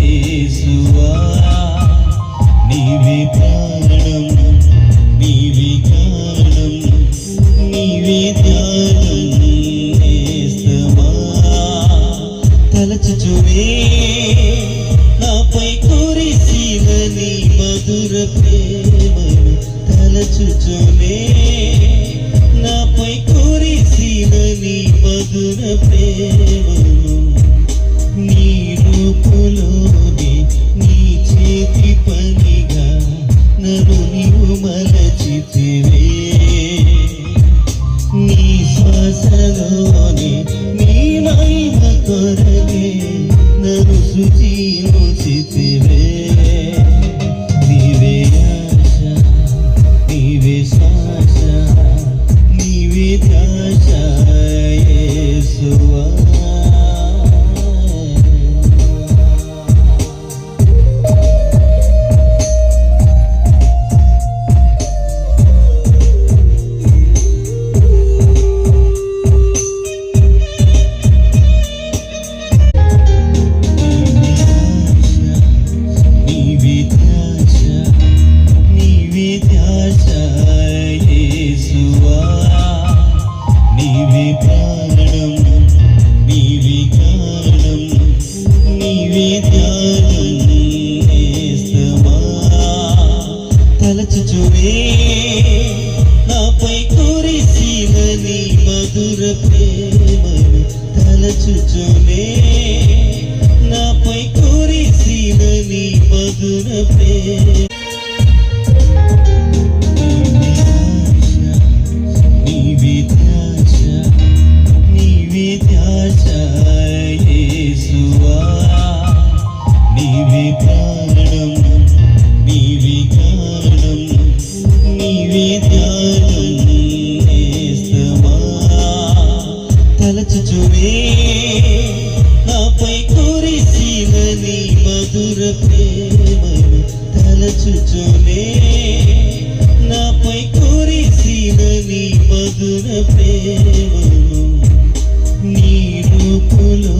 యేసువా నీవే ప్రాణం నీవే గానం నీవే ధ్యానం నేస్తమా తలచుచునే నాపై కురిసిన నీ మధుర ప్రేమను తలచుచునే నాపై కురిసిన నీ మధుర ప్రేమను నీ రూపులోని నీ చేతి పనిగా నన్ను నీవు మలచితివే నీ శ్వాసలోని నీ మహిమ కొరకే నన్ను శుచిలోచితివే నీవే ఆశ నీవే శ్వాస నీవే ధ్యాస యేసువా తలచుచునే నాపై కురిసిన నీ మధుర ప్రేమను తలచుచునే నాపై కురిసిన నీ మధుర ప్రేమ నీవే ధ్యాస నీవే ధ్యాస యేసువా నీవే ప్రాణం నీవే గానం నీవే ధ్యానం నేస్తమా తలచుచునే నాపై కురిసిన నీ మధుర ప్రేమను తలచుచునే నాపై కురిసిన నీ మధుర ప్రేమను నీ రూపులో